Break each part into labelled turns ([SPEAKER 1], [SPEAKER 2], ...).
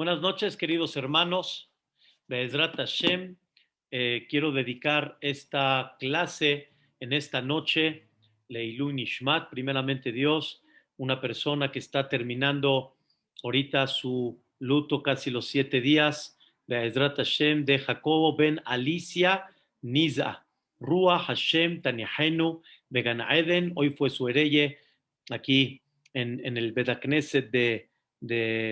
[SPEAKER 1] Buenas noches, queridos hermanos. Be'ezrat Hashem, quiero dedicar esta clase en esta noche, Leilun Nishmat, primeramente Dios, una persona que está terminando ahorita su luto, casi los 7 días, Be'ezrat Hashem, de Jacobo ben Alicia Niza, Ruach Hashem Tanihenu, Began Eden, hoy fue su hereye aquí en el Bedakneset de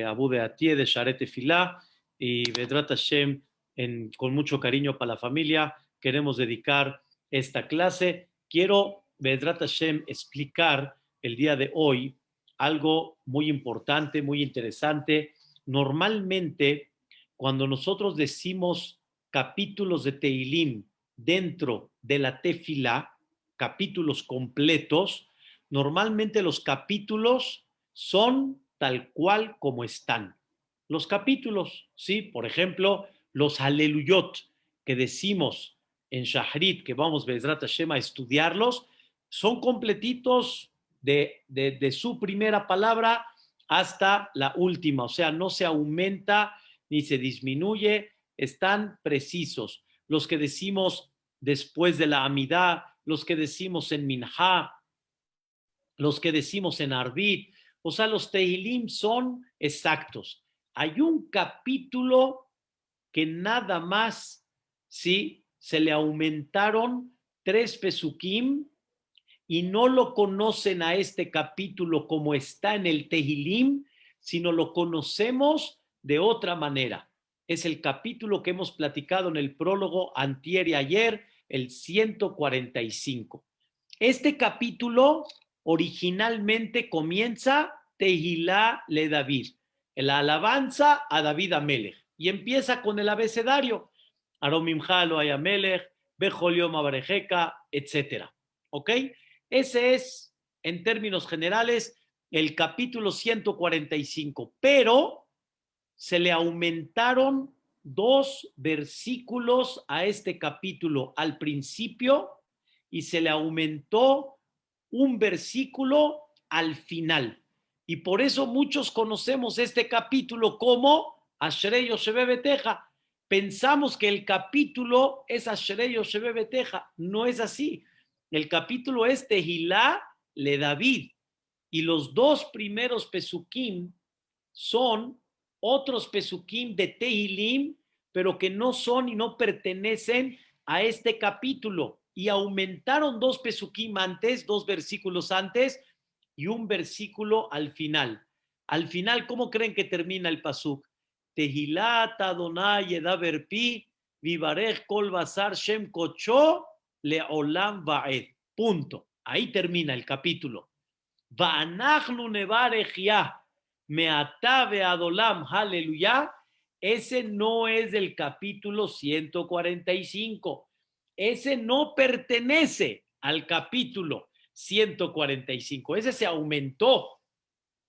[SPEAKER 1] Abu de Atie, de Sharet Tefilá, y Vedrat Hashem, con mucho cariño para la familia, queremos dedicar esta clase. Quiero, Vedrat Hashem, explicar el día de hoy algo muy importante, muy interesante. Normalmente, cuando nosotros decimos capítulos de Teilim dentro de la Tefilá, capítulos completos, normalmente los capítulos son tal cual como están. Los capítulos, ¿sí? Por ejemplo, los Aleluyot que decimos en Shahrit, que vamos Bezrat Hashem a estudiarlos, son completitos de su primera palabra hasta la última, o sea, no se aumenta ni se disminuye, están precisos. Los que decimos después de la Amidá, los que decimos en Minha, los que decimos en Arbit, o sea, los Tehilim son exactos. Hay un capítulo que nada más, sí, se le aumentaron 3 pesukim y no lo conocen a este capítulo como está en el Tehilim, sino lo conocemos de otra manera. Es el capítulo que hemos platicado en el prólogo antier y ayer, el 145. Este capítulo originalmente comienza Tehilá le David, la alabanza a David Amelech, y empieza con el abecedario, Aromimja lo Ayamelech, Bejoliom Abarejeka, etc. ¿Ok? Ese es, en términos generales, el capítulo 145, pero se le aumentaron 2 versículos a este capítulo al principio y se le aumentó un versículo al final. Y por eso muchos conocemos este capítulo como Ashrei Yosheve Beteja. Pensamos que el capítulo es Ashrei Yosheve Beteja. No es así. El capítulo es Tehilá le David. Y los 2 primeros pesukim son otros pesukim de Tehilim, pero que no son y no pertenecen a este capítulo. Y aumentaron 2 pesukim antes, 2 versículos antes y un versículo al final. Al final, ¿cómo creen que termina el pasuk? Tehilat Adonai Edaberpi, Vivarech Kol Basar Shem Kocho Leolam Vaed. Punto. Ahí termina el capítulo. Va'anachnu nevarech Yah Meatabe Adolam, aleluya. Ese no es del capítulo 145. Ese no pertenece al capítulo 145. Ese se aumentó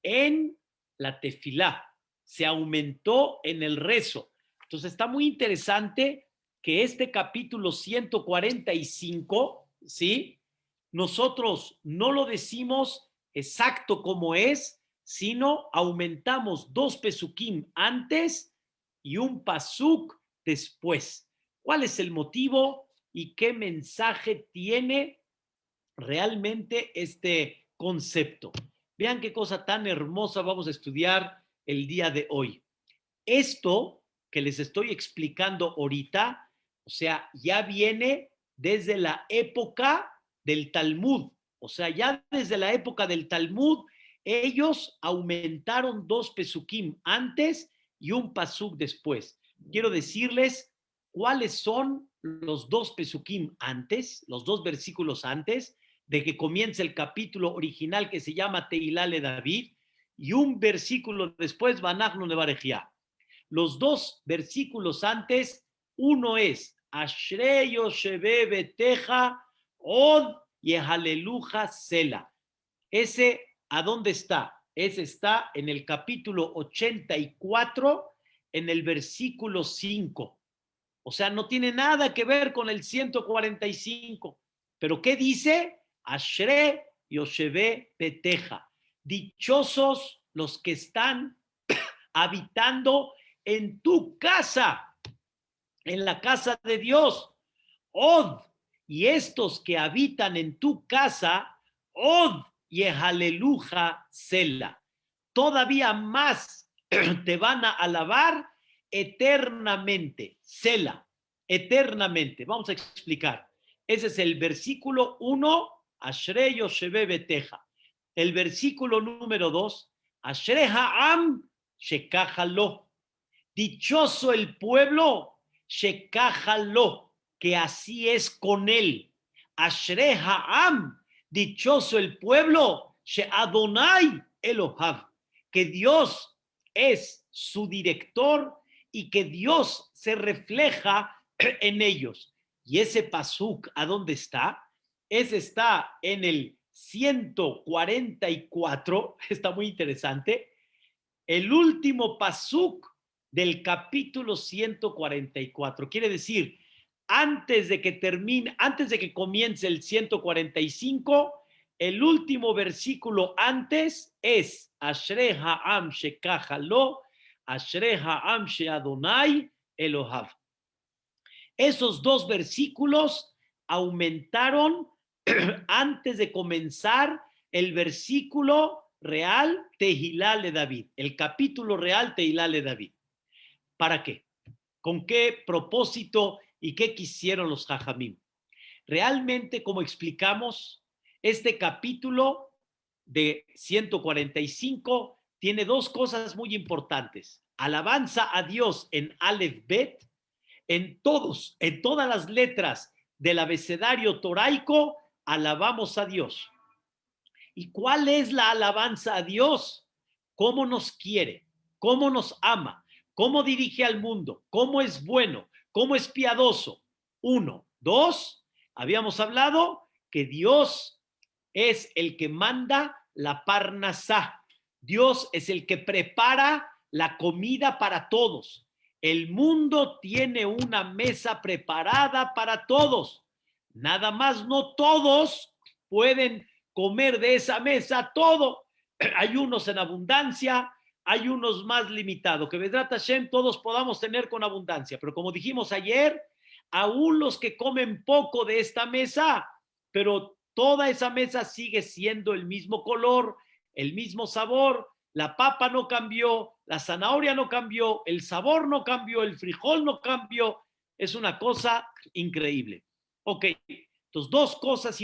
[SPEAKER 1] en la tefilá, se aumentó en el rezo. Entonces está muy interesante que este capítulo 145, ¿sí? Nosotros no lo decimos exacto como es, sino aumentamos 2 pesukim antes y un pasuk después. ¿Cuál es el motivo y qué mensaje tiene realmente este concepto? Vean qué cosa tan hermosa vamos a estudiar el día de hoy. Esto que les estoy explicando ahorita, o sea, ya viene desde la época del Talmud. O sea, ya desde la época del Talmud, ellos aumentaron 2 pesukim antes y un pasuk después. Quiero decirles cuáles son los 2 pesukim antes, los 2 versículos antes de que comience el capítulo original que se llama Tehilá le David, y un versículo después, Vanachnu Nevarejia. Los 2 versículos antes, uno es Ashrei Yosheve Beteja Od Yehaleluja Sela. Ese, ¿a dónde está? Ese está en el capítulo 84, en el versículo 5. O sea, no tiene nada que ver con el 145. ¿Pero qué dice? Ashrei Yosheve Beteja. Dichosos los que están habitando en tu casa, en la casa de Dios. Od, y estos que habitan en tu casa, Od Yehaleluja Sela, todavía más te van a alabar eternamente, Sela, eternamente. Vamos a explicar. Ese es el versículo 1, Ashrei Yosheve Beteja. El versículo número 2, Ashrei Ha'am Shekajalo. Dichoso el pueblo, Shekajalo, que así es con él. Ashrei Ha'am, dichoso el pueblo, She'adonai Elohav, que Dios es su director y que Dios se refleja en ellos. Y ese pasuk, ¿a dónde está? Ese está en el 144, está muy interesante, el último pasuk del capítulo 144. Quiere decir, antes de que termine, antes de que comience el 145, el último versículo antes es Ashrei Ha'am Shekajalo, Ashrei Ha'am She'adonai Elohav. Esos dos versículos aumentaron antes de comenzar el versículo real Tehilá le David, el capítulo real Tehilá le David. ¿Para qué? ¿Con qué propósito y qué quisieron los Jajamim? Realmente, como explicamos, este capítulo de 145 tiene dos cosas muy importantes. Alabanza a Dios en Aleph Bet, en todas las letras del abecedario toraico, alabamos a Dios. ¿Y cuál es la alabanza a Dios? ¿Cómo nos quiere? ¿Cómo nos ama? ¿Cómo dirige al mundo? ¿Cómo es bueno? ¿Cómo es piadoso? 1. 2. Habíamos hablado que Dios es el que manda la parnasá. Dios es el que prepara la comida para todos. El mundo tiene una mesa preparada para todos. Nada más no todos pueden comer de esa mesa todo. Hay unos en abundancia, hay unos más limitados. Que Vedrat Hashem todos podamos tener con abundancia. Pero como dijimos ayer, aún los que comen poco de esta mesa, pero toda esa mesa sigue siendo el mismo color, el mismo sabor. La papa no cambió, la zanahoria no cambió, el sabor no cambió, el frijol no cambió. Es una cosa increíble. Ok, entonces dos cosas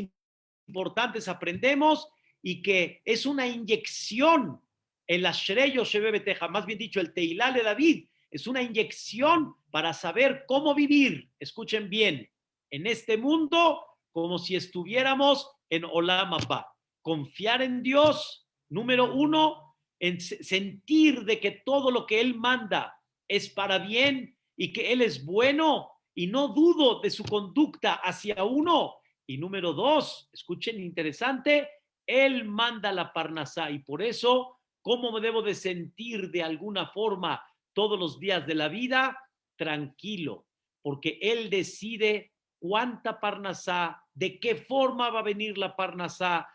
[SPEAKER 1] importantes aprendemos y que es una inyección el Ashrei Yosheve Beteja, más bien dicho, el Tehilá le David, es una inyección para saber cómo vivir, escuchen bien, en este mundo como si estuviéramos en Olam Abba. Confiar en Dios, número 1, en sentir de que todo lo que Él manda es para bien y que Él es bueno y no dudo de su conducta hacia uno. Y número 2, escuchen, interesante, Él manda la parnasá y por eso, ¿cómo me debo de sentir de alguna forma todos los días de la vida? Tranquilo, porque Él decide cuánta parnasá, de qué forma va a venir la parnasá,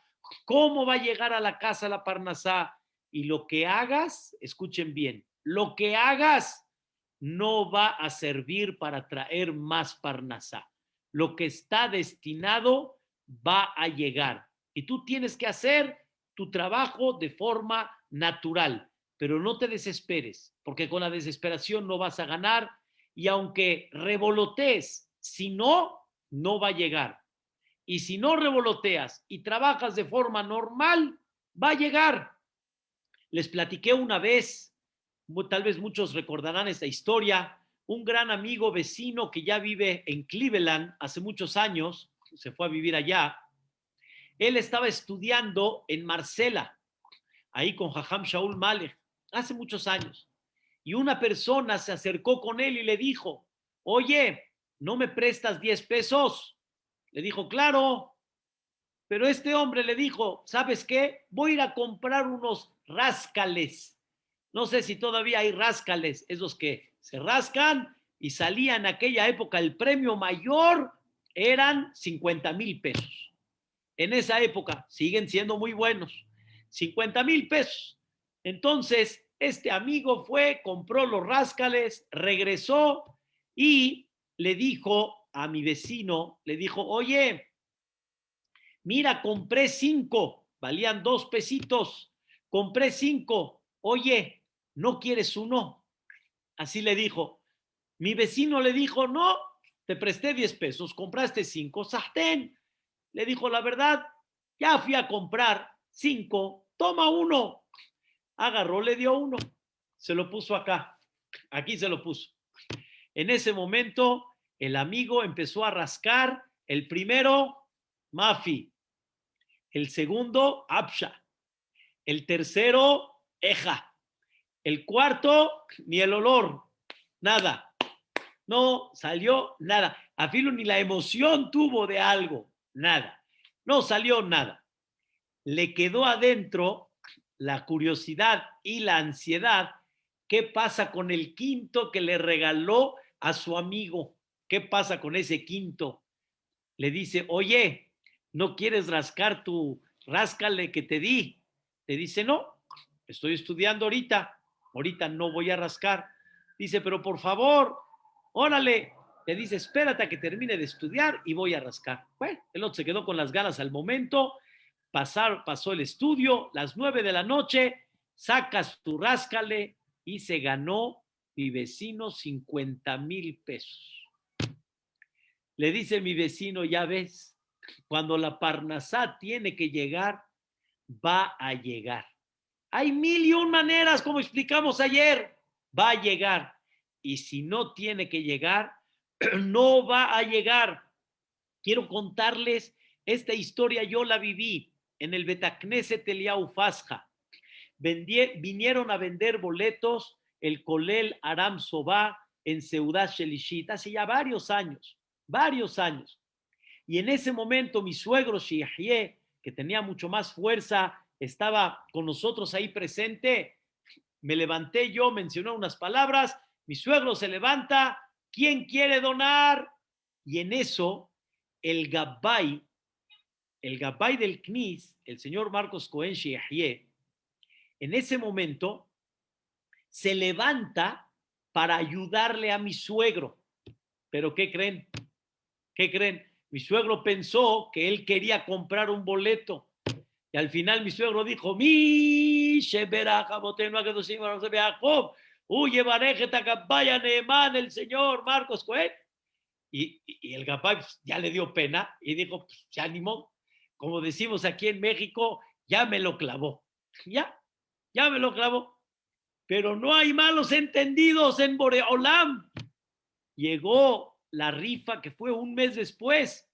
[SPEAKER 1] cómo va a llegar a la casa la parnasá. Y lo que hagas, escuchen bien, lo que hagas no va a servir para traer más parnasá. Lo que está destinado va a llegar. Y tú tienes que hacer tu trabajo de forma natural, pero no te desesperes, porque con la desesperación no vas a ganar y aunque revolotees, si no, no va a llegar. Y si no revoloteas y trabajas de forma normal, va a llegar. Les platiqué una vez, tal vez muchos recordarán esta historia, un gran amigo vecino que ya vive en Cleveland hace muchos años, se fue a vivir allá. Él estaba estudiando en Marsella, ahí con Jajam Shaul Malek, hace muchos años. Y una persona se acercó con él y le dijo, oye, ¿no me prestas 10 pesos? Le dijo, claro. Pero este hombre le dijo, ¿sabes qué? Voy a ir a comprar unos rascales. No sé si todavía hay rascales, esos que se rascan y salía en aquella época el premio mayor eran 50,000 pesos. En esa época siguen siendo muy buenos. 50,000 pesos. Entonces, Este amigo fue, compró los ráscales, regresó y le dijo a mi vecino, le dijo, oye, mira, compré 5, valían 2 pesitos, compré 5, oye, ¿no quieres uno? Así le dijo. Mi vecino le dijo, no, te presté 10 pesos, compraste 5, sartén. Le dijo, la verdad, ya fui a comprar 5, toma uno. Agarró, le dio uno, se lo puso acá, aquí se lo puso. En ese momento, el amigo empezó a rascar, el primero, Mafi, el segundo, Absha, el tercero, Eja, el cuarto, ni el olor, nada, no salió nada, a filo ni la emoción tuvo de algo, nada, no salió nada. Le quedó adentro la curiosidad y la ansiedad. ¿Qué pasa con el quinto que le regaló a su amigo? ¿Qué pasa con ese quinto? Le dice, oye, ¿no quieres rascar tu ráscale que te di? Le dice, no, estoy estudiando ahorita no voy a rascar. Dice, pero por favor, órale. Le dice, espérate a que termine de estudiar y voy a rascar. Bueno, el otro se quedó con las ganas al momento, pasó el estudio, las 9 de la noche, sacas tu ráscale y se ganó mi vecino 50,000 pesos. Le dice mi vecino, ya ves, cuando la Parnasá tiene que llegar, va a llegar. Hay 1,000,001 maneras, como explicamos ayer, va a llegar. Y si no tiene que llegar, no va a llegar. Quiero contarles esta historia, yo la viví en el Betacneset Eliau Fasja. Vinieron a vender boletos el Kolel Aram Sobá en Seudat Shelishit hace ya varios años. Y en ese momento mi suegro Shiahye, que tenía mucho más fuerza, estaba con nosotros ahí presente. Me levanté yo, mencioné unas palabras, mi suegro se levanta, ¿quién quiere donar? Y en eso el Gabbay del CNIS, el señor Marcos Cohen Shiahye, en ese momento se levanta para ayudarle a mi suegro. Pero ¿qué creen? Mi suegro pensó que él quería comprar un boleto. Y al final mi suegro dijo, el señor Marcos Cohen. Y el Gabay ya le dio pena y dijo, pues, se animó. Como decimos aquí en México, ya me lo clavó. Ya me lo clavó. Pero no hay malos entendidos en Boreolam. Llegó la rifa que fue un mes después,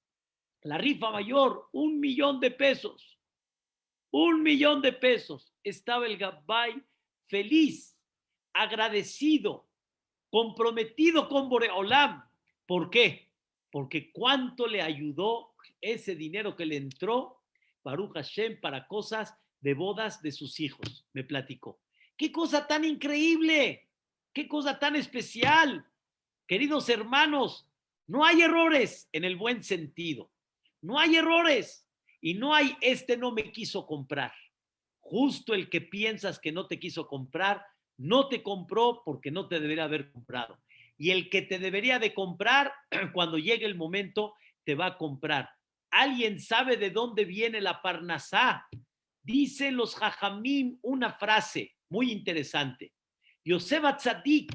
[SPEAKER 1] la rifa mayor, 1,000,000 de pesos. 1,000,000 de pesos. Estaba el Gabay feliz, agradecido, comprometido con Boreolam. ¿Por qué? Porque cuánto le ayudó ese dinero que le entró Baruch Hashem para cosas de bodas de sus hijos. Me platicó. ¡Qué cosa tan increíble! ¡Qué cosa tan especial! Queridos hermanos, no hay errores en el buen sentido. No hay errores. Y no hay no me quiso comprar. Justo el que piensas que no te quiso comprar, no te compró porque no te debería haber comprado. Y el que te debería de comprar, cuando llegue el momento, te va a comprar. ¿Alguien sabe de dónde viene la Parnasá? Dicen los Jajamim una frase muy interesante. Yosef Atzadik,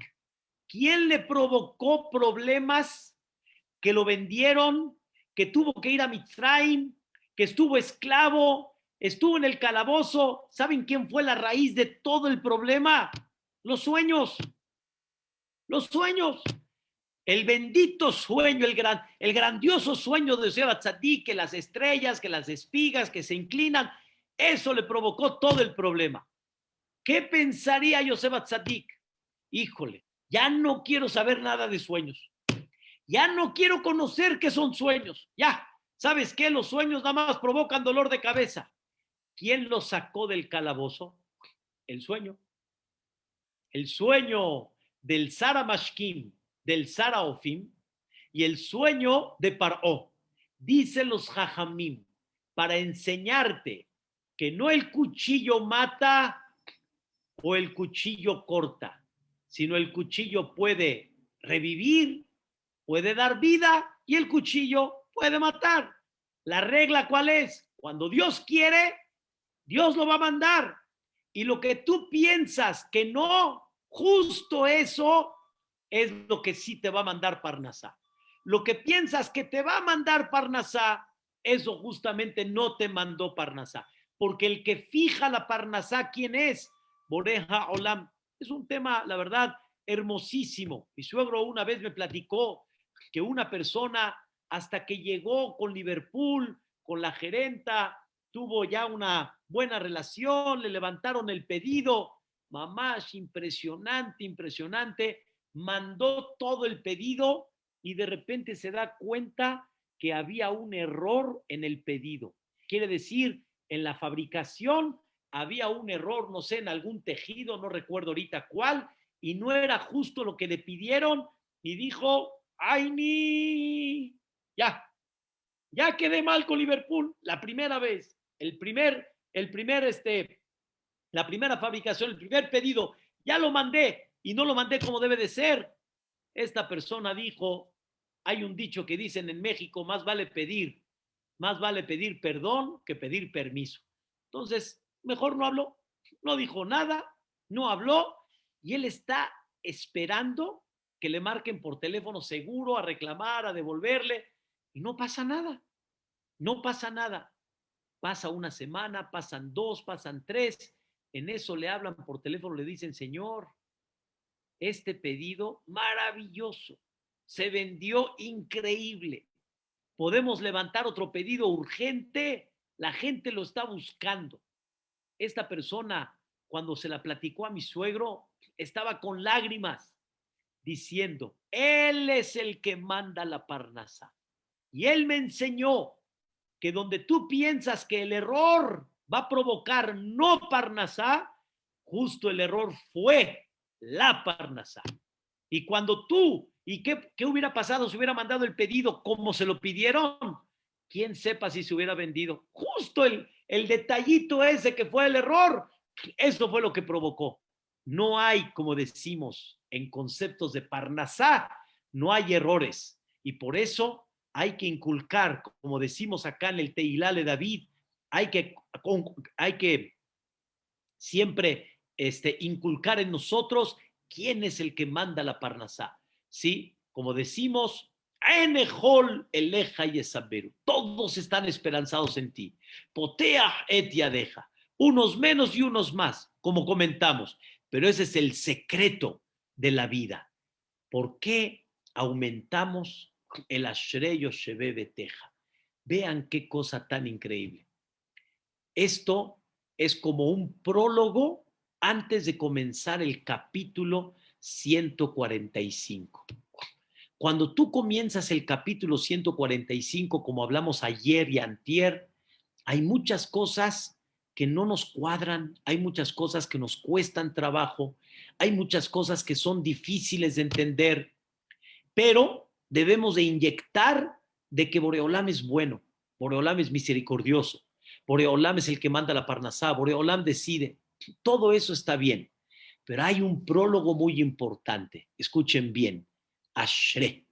[SPEAKER 1] ¿quién le provocó problemas? Que lo vendieron, que tuvo que ir a Mitzrayim, que estuvo esclavo, estuvo en el calabozo. ¿Saben quién fue la raíz de todo el problema? Los sueños. Los sueños. El bendito sueño, el grandioso sueño de Yosef Atzadik, que las estrellas, que las espigas, que se inclinan, eso le provocó todo el problema. ¿Qué pensaría Yosef Atzadik? Híjole, ya no quiero saber nada de sueños. Ya no quiero conocer qué son sueños. Ya, ¿sabes qué? Los sueños nada más provocan dolor de cabeza. ¿Quién los sacó del calabozo? El sueño. El sueño del Sara Mashkim, del Sara Ofim y el sueño de Paró. Dicen los Jajamim, para enseñarte que no el cuchillo mata o el cuchillo corta, sino el cuchillo puede revivir, puede dar vida y el cuchillo puede matar. La regla, ¿cuál es? Cuando Dios quiere, Dios lo va a mandar. Y lo que tú piensas que no, justo eso es lo que sí te va a mandar Parnasá. Lo que piensas que te va a mandar Parnasá, eso justamente no te mandó Parnasá. Porque el que fija la Parnasá, ¿quién es? Boreja Olam. Es un tema, la verdad, hermosísimo. Mi suegro una vez me platicó que una persona, hasta que llegó con Liverpool, con la gerenta, tuvo ya una buena relación, le levantaron el pedido, mamás, impresionante, impresionante, mandó todo el pedido y de repente se da cuenta que había un error en el pedido. Quiere decir, en la fabricación había un error, no sé, en algún tejido, no recuerdo ahorita cuál, y no era justo lo que le pidieron, y dijo, ¡ay, ni! Ya quedé mal con Liverpool, la primera vez, la primera fabricación, el primer pedido, ya lo mandé y no lo mandé como debe de ser. Esta persona dijo, hay un dicho que dicen en México, más vale pedir perdón que pedir permiso. Entonces, mejor no habló, no dijo nada, no habló y él está esperando que le marquen por teléfono seguro a reclamar, a devolverle y no pasa nada, no pasa nada. Pasa una semana, pasan dos, pasan tres, en eso le hablan por teléfono, le dicen, señor, este pedido maravilloso, se vendió increíble, podemos levantar otro pedido urgente, la gente lo está buscando. Esta persona, cuando se la platicó a mi suegro, estaba con lágrimas diciendo, él es el que manda la parnasa. Y él me enseñó que donde tú piensas que el error va a provocar no parnasá, justo el error fue la parnasá. Y cuando tú, ¿y qué hubiera pasado si hubiera mandado el pedido como se lo pidieron? ¿Quién sepa si se hubiera vendido? Justo el detallito ese que fue el error, eso fue lo que provocó. No hay, como decimos en conceptos de parnasá, no hay errores. Y por eso hay que inculcar, como decimos acá en el Teilá de David, hay que siempre inculcar en nosotros quién es el que manda la parnasá. ¿Sí? Como decimos, Enejol eleja y esaberu. Todos están esperanzados en ti. Potea et yadeja. Unos menos y unos más, como comentamos. Pero ese es el secreto de la vida. ¿Por qué aumentamos el Ashrei Yosheve Beteja? Vean qué cosa tan increíble. Esto es como un prólogo antes de comenzar el capítulo 145. Cuando tú comienzas el capítulo 145, como hablamos ayer y antier, hay muchas cosas que no nos cuadran, hay muchas cosas que nos cuestan trabajo, hay muchas cosas que son difíciles de entender, pero debemos de inyectar de que Boreolam es bueno, Boreolam es misericordioso, Boreolam es el que manda la parnasá, Boreolam decide. Todo eso está bien, pero hay un prólogo muy importante. Escuchen bien, Ashre.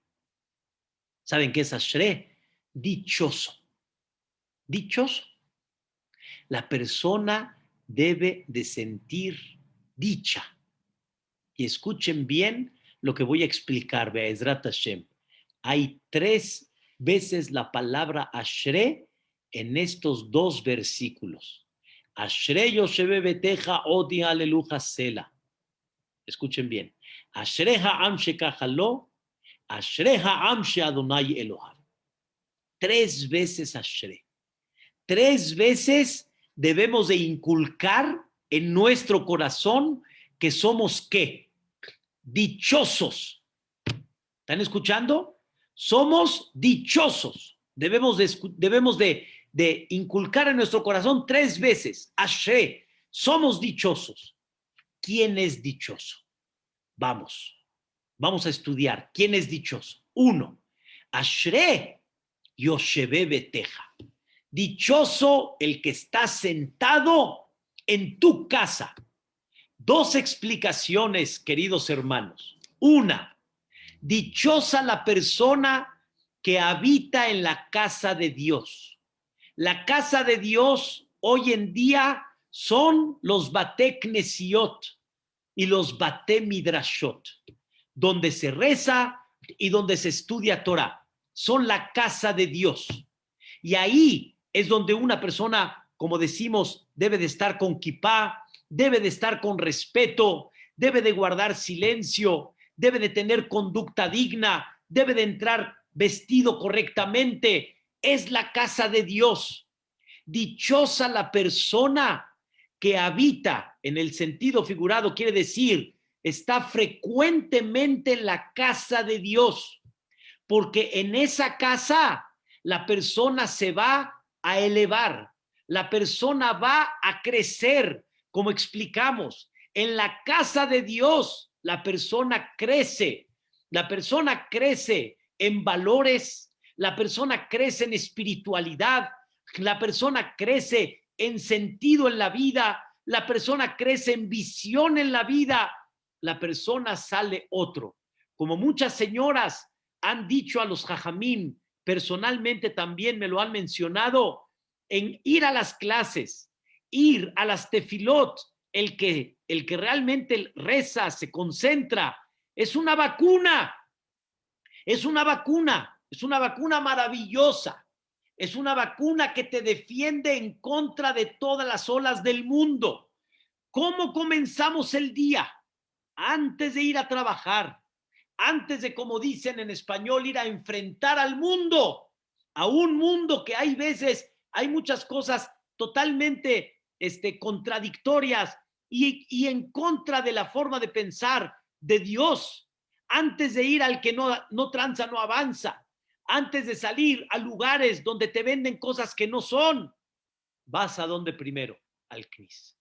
[SPEAKER 1] ¿Saben qué es Ashre? Dichoso. Dichoso. La persona debe de sentir dicha. Y escuchen bien lo que voy a explicar, Be'ezrat Hashem. Hay 3 veces la palabra Ashre en estos 2 versículos. Ashre Yosheve Beteja Odi Aleluja Sela. Escuchen bien. Ashre Ha'am Shekachalo, Ashre Ha'am She'adonai Eloham. 3 veces Ashre. 3 veces debemos de inculcar en nuestro corazón que somos ¿qué? Dichosos. ¿Están escuchando? Somos dichosos. Debemos de inculcar en nuestro corazón 3 veces. Ashe, somos dichosos. ¿Quién es dichoso? Vamos a estudiar. ¿Quién es dichoso? 1. Ashre Yosheve Beteja. Dichoso el que está sentado en tu casa. Dos explicaciones, queridos hermanos. Una, dichosa la persona que habita en la casa de Dios. La casa de Dios hoy en día son los Bate Knesiot y los Bate Midrashot, donde se reza y donde se estudia Torah. Son la casa de Dios. Y ahí es donde una persona, como decimos, debe de estar con kipá, debe de estar con respeto, debe de guardar silencio, debe de tener conducta digna, debe de entrar vestido correctamente. Es la casa de Dios. Dichosa la persona que habita, en el sentido figurado, quiere decir, está frecuentemente en la casa de Dios, porque en esa casa la persona se va a elevar, la persona va a crecer, como explicamos. En la casa de Dios la persona crece en valores, la persona crece en espiritualidad, la persona crece en sentido en la vida, la persona crece en visión en la vida, la persona sale otro. Como muchas señoras han dicho a los jajamim, personalmente también me lo han mencionado, en ir a las clases, ir a las tefilot, el que realmente reza, se concentra, es una vacuna, es una vacuna, es una vacuna maravillosa, es una vacuna que te defiende en contra de todas las olas del mundo. ¿Cómo comenzamos el día? Antes de ir a trabajar, antes de, como dicen en español, ir a enfrentar al mundo, a un mundo que hay veces, hay muchas cosas totalmente contradictorias y en contra de la forma de pensar de Dios. Antes de ir al que no tranza, no avanza, antes de salir a lugares donde te venden cosas que no son, vas a donde primero, al CNIS.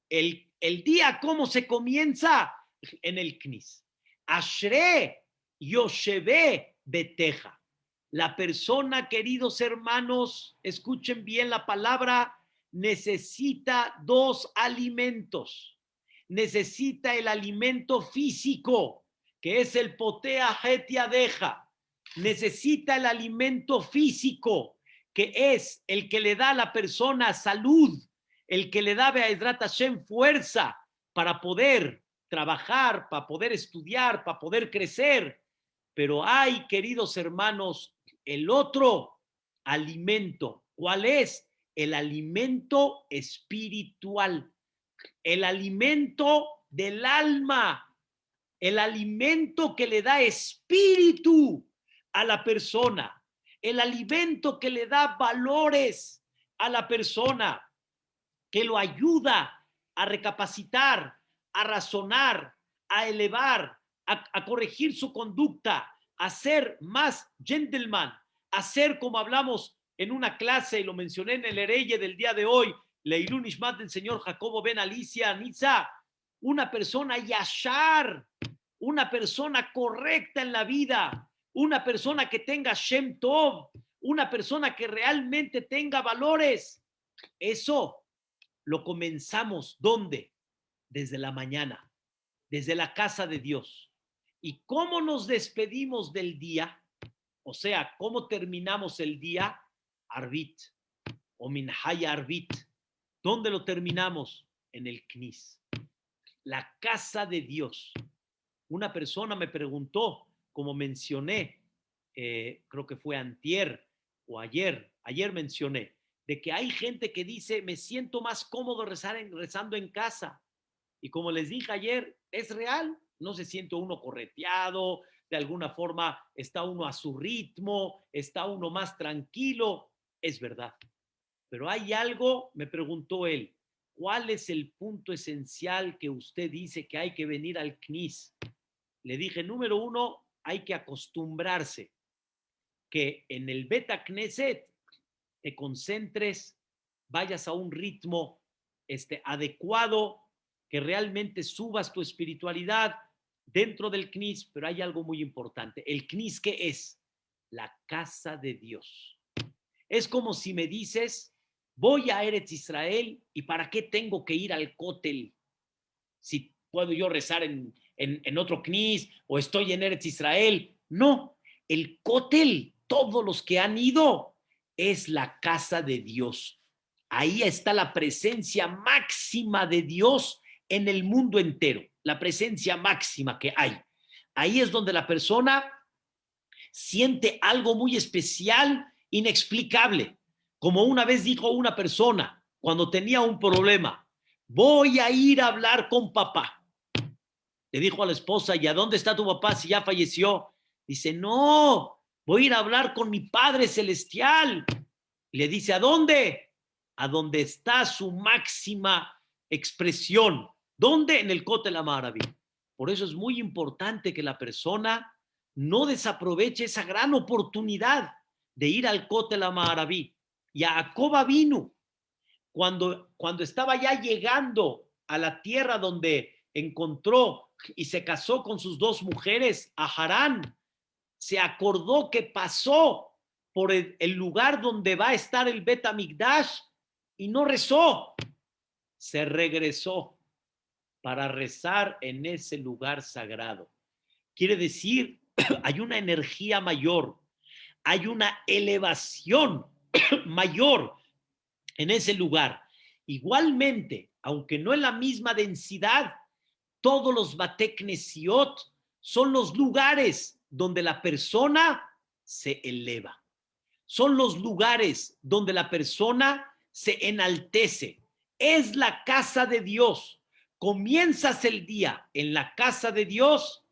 [SPEAKER 1] El día, ¿cómo se comienza? En el CNIS. Ashre Yoshebe Beteja. La persona, queridos hermanos, escuchen bien la palabra, necesita dos alimentos. Necesita el alimento físico, que es el potea hetia deja. Necesita el alimento físico, que es el que le da a la persona salud, el que le da a Be'ezrat Hashem fuerza para poder trabajar, para poder estudiar, para poder crecer. Pero hay, queridos hermanos, el otro alimento. ¿Cuál es? El alimento espiritual, el alimento del alma, el alimento que le da espíritu a la persona, el alimento que le da valores a la persona, que lo ayuda a recapacitar, a razonar, a elevar, a corregir su conducta, a ser más gentleman, a ser, como hablamos en una clase, y lo mencioné en el Hereye del día de hoy, Leilun Ishmat del señor Jacobo Ben Alicia Niza, una persona yashar, una persona correcta en la vida, una persona que tenga Shem Tov, una persona que realmente tenga valores. Eso lo comenzamos, ¿dónde? Desde la mañana, desde la casa de Dios. ¿Y cómo nos despedimos del día? O sea, ¿cómo terminamos el día? Arbit o Minhaya Arbit. ¿Dónde lo terminamos? En el CNIS, la casa de Dios. Una persona me preguntó, como mencioné, creo que fue antier o ayer mencioné, de que hay gente que dice, me siento más cómodo rezando en casa. Y como les dije ayer, es real, no se siente uno correteado, de alguna forma está uno a su ritmo, está uno más tranquilo, es verdad. Pero hay algo, me preguntó él, ¿cuál es el punto esencial que usted dice que hay que venir al CNIS? Le dije, número uno, hay que acostumbrarse que en el Beta Knesset te concentres, vayas a un ritmo adecuado, que realmente subas tu espiritualidad dentro del CNIS, pero hay algo muy importante. ¿El CNIS qué es? La casa de Dios. Es como si me dices, voy a Eretz Israel y ¿para qué tengo que ir al Kotel? si puedo yo rezar en otro knis o estoy en Eretz Israel. No, el Kotel, todos los que han ido, es la casa de Dios. Ahí está la presencia máxima de Dios en el mundo entero, la presencia máxima que hay. Ahí es donde la persona siente algo muy especial, inexplicable. Como una vez dijo una persona cuando tenía un problema, voy a ir a hablar con papá. Le dijo a la esposa, ¿y a dónde está tu papá si ya falleció? Dice, no, voy a ir a hablar con mi Padre Celestial. Le dice, ¿a dónde? A donde está su máxima expresión. ¿Dónde? En el Kotel Amaraví. Por eso es muy importante que la persona no desaproveche esa gran oportunidad de ir al Kotel Amaraví. Jacob vino cuando estaba ya llegando a la tierra donde encontró y se casó con sus dos mujeres, a Harán, se acordó que pasó por el lugar donde va a estar el Bet Hamikdash y no rezó. Se regresó para rezar en ese lugar sagrado. Quiere decir, hay una energía mayor, hay una elevación mayor en ese lugar. Igualmente, aunque no en la misma densidad, todos los Bate Knesiot son los lugares donde la persona se eleva. Son los lugares donde la persona se enaltece. Es la casa de Dios. Comienzas el día en la casa de Dios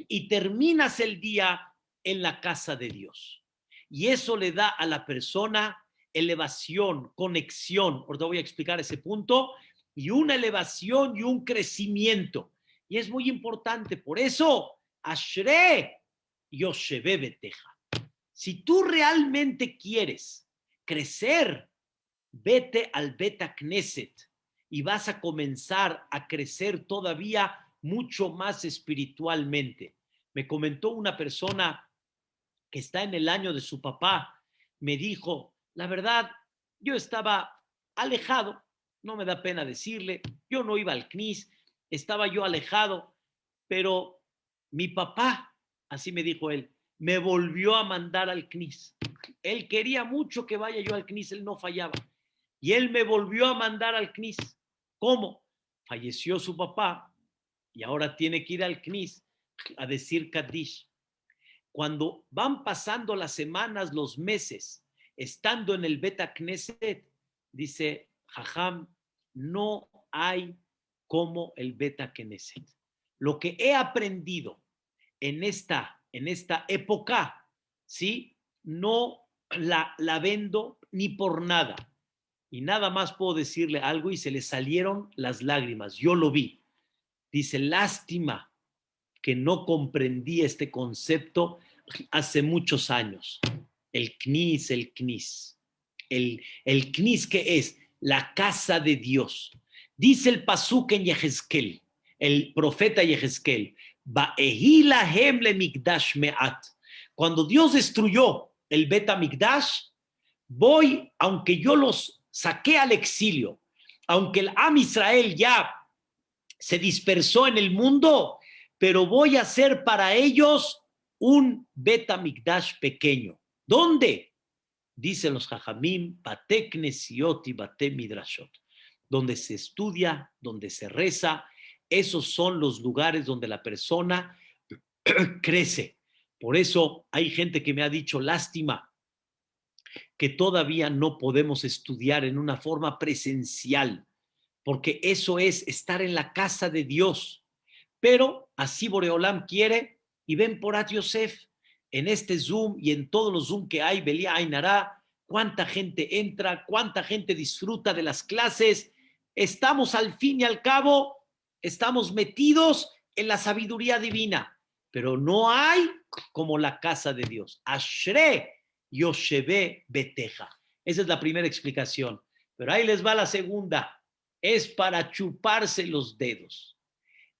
[SPEAKER 1] y terminas el día en la casa de Dios. Y eso le da a la persona elevación, conexión. Ahorita voy a explicar ese punto. Y una elevación y un crecimiento. Y es muy importante. Por eso, Ashre Yosheve Beteja. Si tú realmente quieres crecer, vete al Beta Knesset y vas a comenzar a crecer todavía mucho más espiritualmente. Me comentó una persona que está en el año de su papá, me dijo, la verdad, yo estaba alejado, no me da pena decirle, yo no iba al CNIS, estaba yo alejado, pero mi papá, así me dijo él, me volvió a mandar al CNIS. Él quería mucho que vaya yo al CNIS, él no fallaba. Y él me volvió a mandar al CNIS. ¿Cómo? Falleció su papá y ahora tiene que ir al CNIS a decir Kaddish. Cuando van pasando las semanas, los meses, estando en el Beta Knesset, dice Jajam, no hay como el Beta Knesset. Lo que he aprendido en esta época, ¿sí? No la vendo ni por nada. Y nada más puedo decirle algo y se le salieron las lágrimas. Yo lo vi. Dice, lástima que no comprendí este concepto hace muchos años. El CNIS, el CNIS. El CNIS, ¿qué es? La casa de Dios. Dice el pasuk en Yehezkel, el profeta Yehezkel, Ba'ehilahem le mikdash me'at. Cuando Dios destruyó el Bet HaMikdash, voy, aunque yo los saqué al exilio, aunque el Am Israel ya se dispersó en el mundo, pero voy a hacer para ellos un Bet HaMikdash pequeño. ¿Dónde? Dicen los Jajamim, Bate Knesiot y Bate Midrashot, donde se estudia, donde se reza. Esos son los lugares donde la persona crece. Por eso hay gente que me ha dicho, lástima, que todavía no podemos estudiar en una forma presencial, porque eso es estar en la casa de Dios. Pero así Boreolam quiere, y ven Porat Yosef, en este Zoom y en todos los Zoom que hay, Belia Ainara, cuánta gente entra, cuánta gente disfruta de las clases. Estamos al fin y al cabo, estamos metidos en la sabiduría divina, pero no hay como la casa de Dios. Ashre Yosheve Beteja. Esa es la primera explicación. Pero ahí les va la segunda. Es para chuparse los dedos.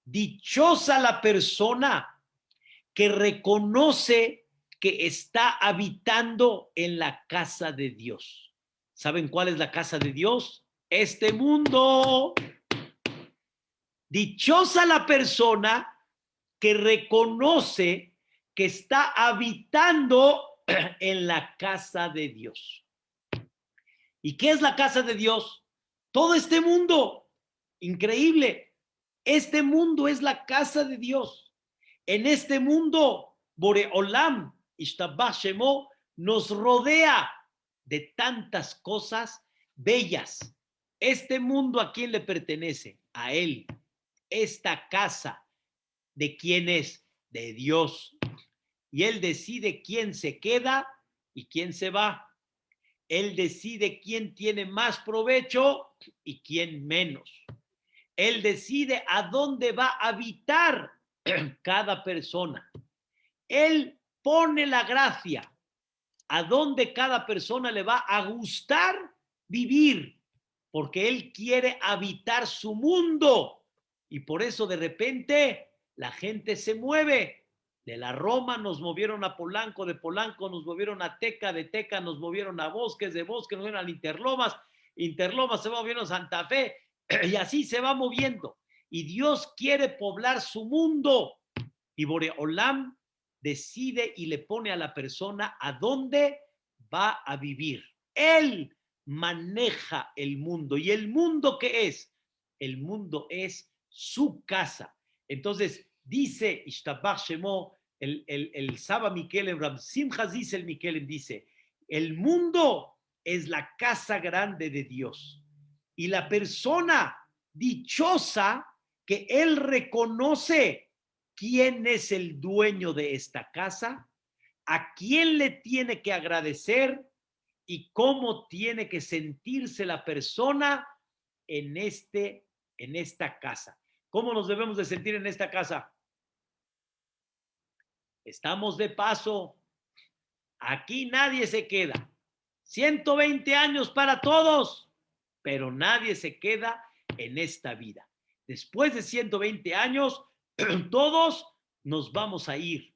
[SPEAKER 1] Dichosa la persona que reconoce que está habitando en la casa de Dios. ¿Saben cuál es la casa de Dios? Este mundo. Dichosa la persona que reconoce que está habitando en la casa de Dios. ¿Y qué es la casa de Dios? Todo este mundo, increíble. Este mundo es la casa de Dios. En este mundo, Boreolam, Ishtabach Shemo, nos rodea de tantas cosas bellas. Este mundo, ¿a quién le pertenece? A Él. Esta casa, ¿de quién es? De Dios. Y Él decide quién se queda y quién se va. Él decide quién tiene más provecho y quién menos. Él decide a dónde va a habitar cada persona. Él pone la gracia a dónde cada persona le va a gustar vivir, porque Él quiere habitar su mundo. Y por eso de repente la gente se mueve. De la Roma nos movieron a Polanco, de Polanco nos movieron a Teca, de Teca nos movieron a Bosques, de Bosques nos movieron a Interlomas, Interlomas se va moviendo a Santa Fe, y así se va moviendo. Y Dios quiere poblar su mundo. Y Boreolam decide y le pone a la persona a dónde va a vivir. Él maneja el mundo. ¿Y el mundo qué es? El mundo es su casa. Entonces, dice Ishtabach Shemo, el Saba Mikelem, Ram Simchas dice el Mikelem, dice, el mundo es la casa grande de Dios. Y la persona dichosa que él reconoce quién es el dueño de esta casa, a quién le tiene que agradecer y cómo tiene que sentirse la persona en esta casa. ¿Cómo nos debemos de sentir en esta casa? Estamos de paso. Aquí nadie se queda. 120 años para todos, pero nadie se queda en esta vida. Después de 120 años, todos nos vamos a ir.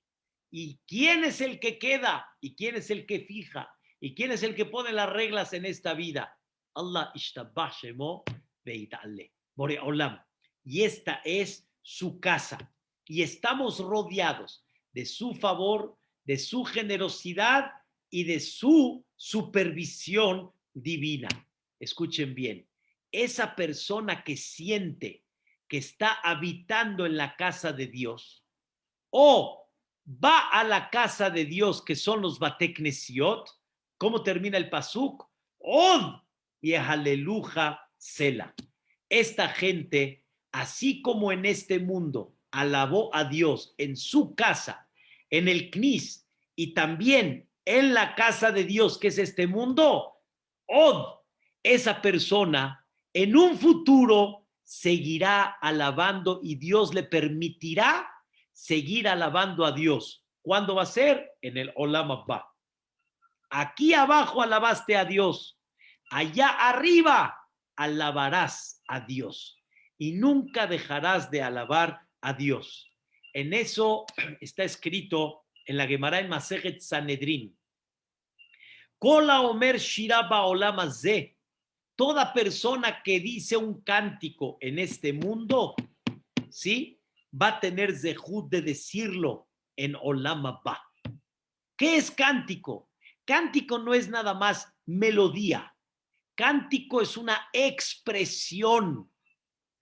[SPEAKER 1] ¿Y quién es el que queda? ¿Y quién es el que fija? ¿Y quién es el que pone las reglas en esta vida? Allah ishtabah shemo veitale. Boreolam. Y esta es su casa. Y estamos rodeados de su favor, de su generosidad y de su supervisión divina. Escuchen bien. Esa persona que siente que está habitando en la casa de Dios o va a la casa de Dios, que son los Bateknesiot, ¿cómo termina el pasuk? Od y aleluja sela. Esta gente, así como en este mundo, alabó a Dios en su casa, en el Knis, y también en la casa de Dios, que es este mundo, Od, esa persona, en un futuro seguirá alabando y Dios le permitirá seguir alabando a Dios. ¿Cuándo va a ser? En el Olam Abba. Aquí abajo alabaste a Dios, allá arriba alabarás a Dios y nunca dejarás de alabar a Dios. En eso está escrito en la Gemara en Masejet Sanedrin. Kola Omer Shiraba Olam Azeh. Toda persona que dice un cántico en este mundo, ¿sí?, va a tener zehut de decirlo en Olam Abba. ¿Qué es cántico? Cántico no es nada más melodía. Cántico es una expresión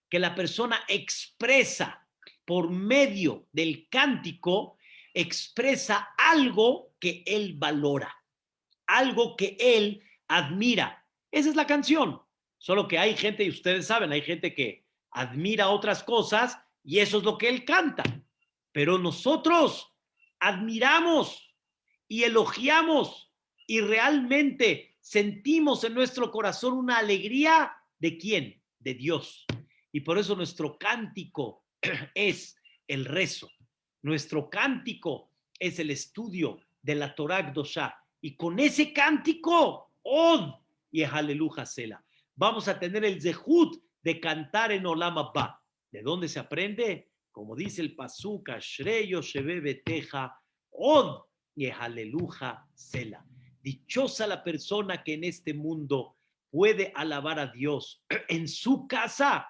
[SPEAKER 1] que la persona expresa por medio del cántico, expresa algo que él valora, algo que él admira. Esa es la canción. Solo que hay gente, y ustedes saben, hay gente que admira otras cosas y eso es lo que él canta. Pero nosotros admiramos y elogiamos y realmente sentimos en nuestro corazón una alegría. ¿De quién? De Dios. Y por eso nuestro cántico es el rezo. Nuestro cántico es el estudio de la Torah Kdoshá. Y con ese cántico, Od y aleluja sela, vamos a tener el zehut de cantar en Olam Abba. ¿De dónde se aprende? Como dice el pasuk, Ashreyo Shebe Beteja, Od y aleluja sela. Dichosa la persona que en este mundo puede alabar a Dios en su casa.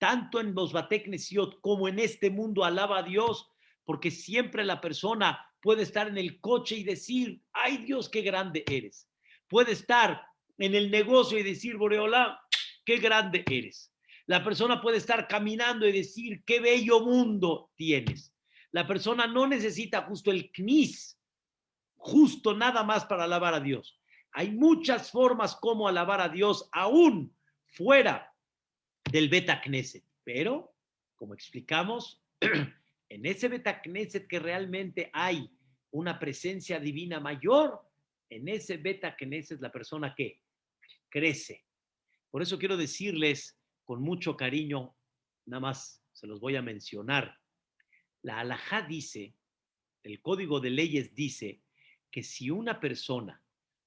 [SPEAKER 1] tanto en los Bate Knesiot como en este mundo, alaba a Dios, porque siempre la persona puede estar en el coche y decir, ay Dios, qué grande eres. Puede estar en el negocio y decir, Boreolá, qué grande eres. La persona puede estar caminando y decir, qué bello mundo tienes. La persona no necesita justo el knis, justo nada más para alabar a Dios. Hay muchas formas como alabar a Dios, aún fuera del Beta Knesset. Pero, como explicamos, en ese Beta Knesset que realmente hay una presencia divina mayor, en ese Beta Knesset la persona que crece. Por eso quiero decirles con mucho cariño, nada más se los voy a mencionar. La halajá dice, el código de leyes dice, que si una persona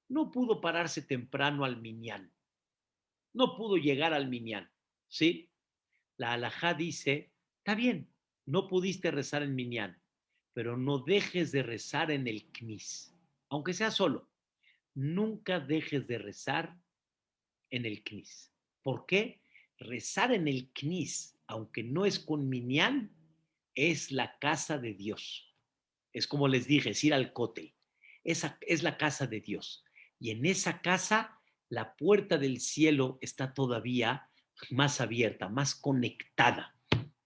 [SPEAKER 1] no pudo pararse temprano al minyan, no pudo llegar al minyan, ¿sí? La halajá dice, está bien, no pudiste rezar en minyan, pero no dejes de rezar en el knis, aunque sea solo. Nunca dejes de rezar en el knis. ¿Por qué? Rezar en el knis, aunque no es con minyan, es la casa de Dios. Es como les dije, es ir al cótel. Esa es la casa de Dios. Y en esa casa, la puerta del cielo está todavía más abierta, más conectada.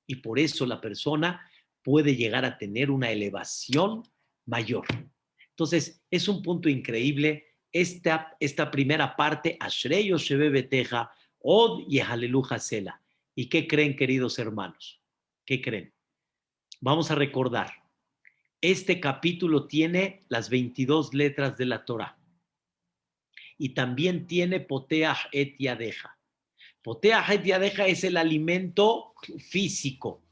[SPEAKER 1] Y por eso la persona puede llegar a tener una elevación mayor. Entonces, es un punto increíble esta primera parte, Ashrei Yosheve Beteja, Od y Haleluja Sela. ¿Y qué creen, queridos hermanos? ¿Qué creen? Vamos a recordar. Este capítulo tiene las 22 letras de la Torah y también tiene Poteach et Yadeja. Poteach et Yadeja es el alimento físico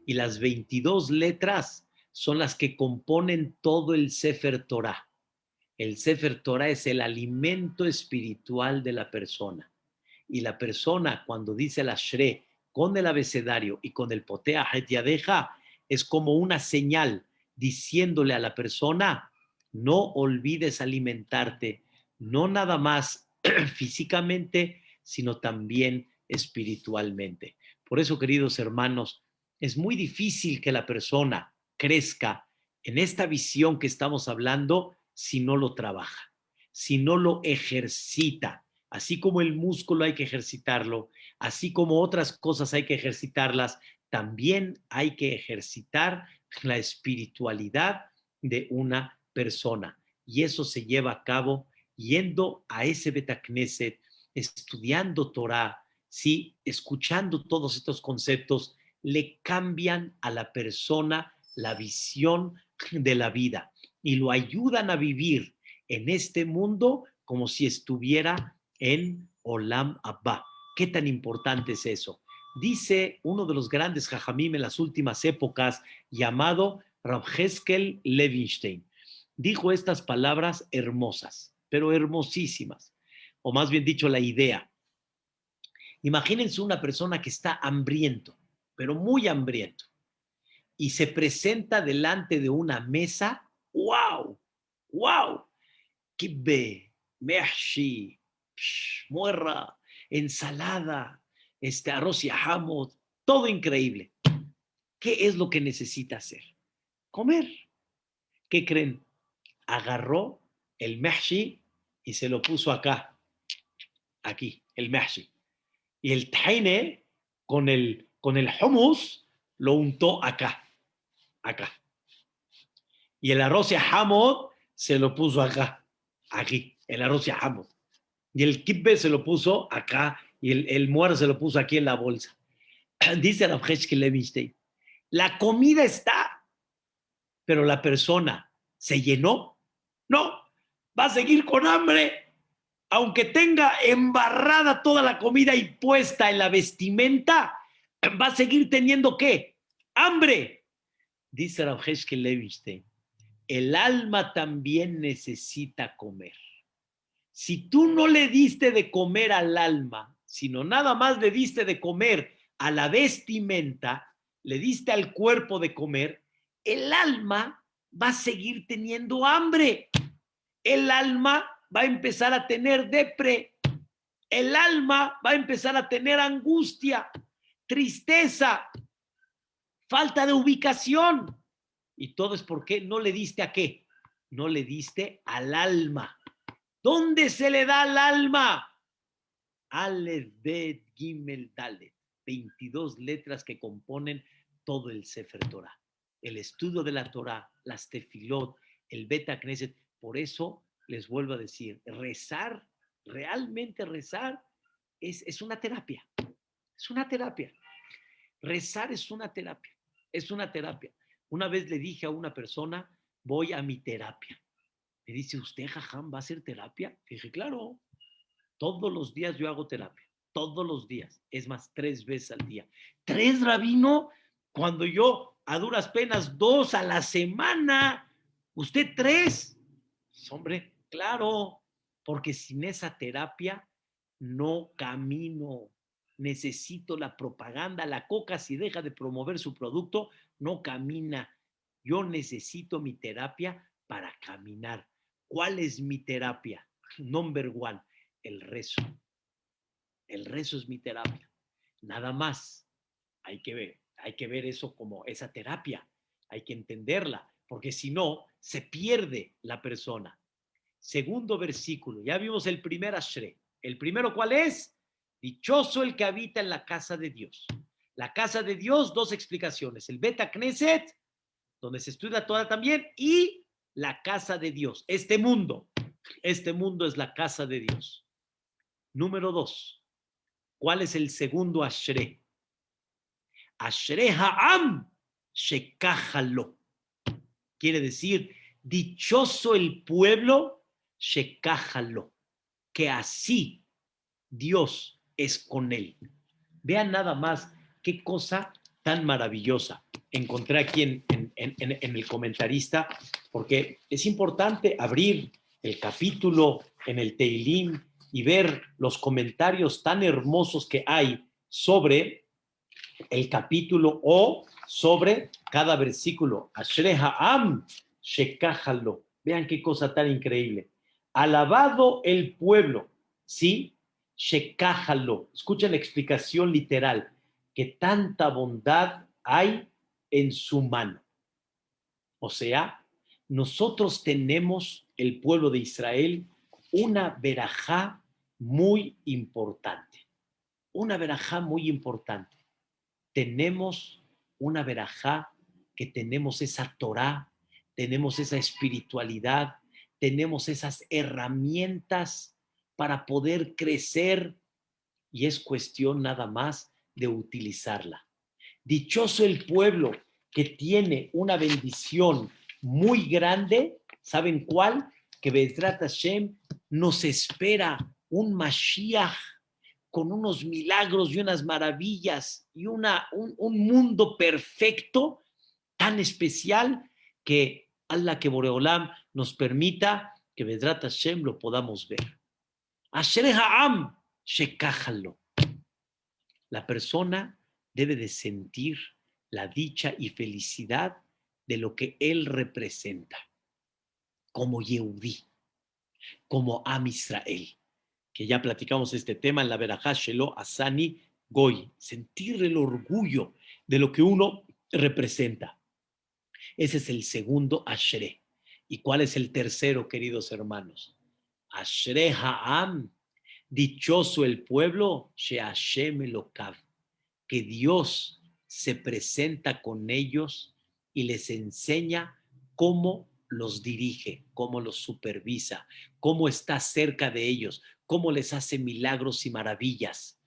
[SPEAKER 1] y las 22 letras son las que componen todo el Sefer Torah. El Sefer Torah es el alimento espiritual de la persona. Y la persona, cuando dice el Ashrei con el abecedario y con el Poteach et Yadeja, es como una señal diciéndole a la persona, no olvides alimentarte, no nada más físicamente, sino también espiritualmente. Por eso, queridos hermanos, es muy difícil que la persona crezca en esta visión que estamos hablando si no lo trabaja, si no lo ejercita. Así como el músculo hay que ejercitarlo, así como otras cosas hay que ejercitarlas, también hay que ejercitar la espiritualidad de una persona. Y eso se lleva a cabo yendo a ese Betacneset, estudiando Torah, ¿sí? Escuchando todos estos conceptos, le cambian a la persona la visión de la vida y lo ayudan a vivir en este mundo como si estuviera en Olam Abba. ¿Qué tan importante es eso? Dice uno de los grandes jajamim en las últimas épocas, llamado Rav Heskel Levinstein. Dijo estas palabras hermosas, pero hermosísimas, o más bien dicho, la idea. Imagínense una persona que está hambriento, pero muy hambriento, y se presenta delante de una mesa. ¡Wow! ¡Wow! Kibbe, mehshi, muerra, ensalada, arroz y jamot, todo increíble. ¿Qué es lo que necesita hacer? Comer. ¿Qué creen? Agarró el mehshi y se lo puso acá, aquí, el mehshi. Y el tahine con el hummus lo untó acá, acá. Y el arroz y jamot se lo puso acá, aquí, el arroz y jamot. Y el kibbe se lo puso acá y el muer se lo puso aquí en la bolsa. Dice Rav Heskel Levinstein, la comida está, pero la persona se llenó. No, va a seguir con hambre, aunque tenga embarrada toda la comida y puesta en la vestimenta, va a seguir teniendo ¿qué? Hambre. Dice Rav Heskel Levinstein, el alma también necesita comer. Si tú no le diste de comer al alma, sino nada más le diste de comer a la vestimenta, le diste al cuerpo de comer, el alma va a seguir teniendo hambre. El alma va a empezar a tener depre. El alma va a empezar a tener angustia. tristeza, falta de ubicación. Y todo es porque no le diste a qué, no le diste al alma. ¿Dónde se le da al alma? Aleph, Bet, Gimel, Dalet. 22 letras que componen todo el Sefer Torah. El estudio de la Torah, las tefilot, el Bet Knesset. Por eso les vuelvo a decir, rezar, realmente rezar, es una terapia. Es una terapia. Rezar es una terapia. Es una terapia. Una vez le dije a una persona, voy a mi terapia. Me dice, ¿usted, Jajam, va a hacer terapia? Dije, claro, todos los días yo hago terapia. Todos los días. Es más, 3 veces al día. ¿3, rabino? Cuando yo, a duras penas, 2 a la semana. ¿Usted 3? Hombre, claro, porque sin esa terapia no camino. Necesito la propaganda. La Coca, si deja de promover su producto, no camina. Yo necesito mi terapia para caminar. ¿Cuál es mi terapia? Number one, el rezo. El rezo es mi terapia. Nada más. Hay que ver eso como esa terapia. Hay que entenderla, porque si no, se pierde la persona. Segundo versículo, ya vimos el primer Ashre. ¿El primero cuál es? Dichoso el que habita en la casa de Dios. La casa de Dios, 2 explicaciones. El Bet Knesset, donde se estudia toda también, y la casa de Dios. Este mundo es la casa de Dios. Número 2, ¿cuál es el segundo Ashre? Ashre Ha'am Shekahalo. Quiere decir, dichoso el pueblo, Shekahalo, que así Dios es con él. Vean nada más qué cosa tan maravillosa encontré aquí en el comentarista, porque es importante abrir el capítulo en el Teilín y ver los comentarios tan hermosos que hay sobre el capítulo o sobre cada versículo. Ashrei ha'am shekahalo. Vean qué cosa tan increíble. Alabado el pueblo, ¿sí? Shekahalo. Escuchen la explicación literal, que tanta bondad hay en su mano. O sea, nosotros tenemos, el pueblo de Israel, una verajá muy importante. Una verajá muy importante. Tenemos una verajá, que tenemos esa Torá, tenemos esa espiritualidad, tenemos esas herramientas para poder crecer, y es cuestión nada más de utilizarla. Dichoso el pueblo que tiene una bendición muy grande. ¿Saben cuál? Que Bezrat Hashem nos espera un Mashiach con unos milagros y unas maravillas y un mundo perfecto, tan especial, que Allah, que Boreolam nos permita que Bezrat Hashem lo podamos ver. Ashrei ha'am shekahalo. La persona debe de sentir la dicha y felicidad de lo que él representa, como Yehudí, como Am Israel, que ya platicamos este tema en la Berajá Shelo Asani Goy, sentir el orgullo de lo que uno representa. Ese es el segundo Ashre. ¿Y cuál es el tercero, queridos hermanos? Ashre Ha'am, dichoso el pueblo, She'ashem Elokav, que Dios se presenta con ellos y les enseña cómo los dirige, cómo los supervisa, cómo está cerca de ellos, cómo les hace milagros y maravillas.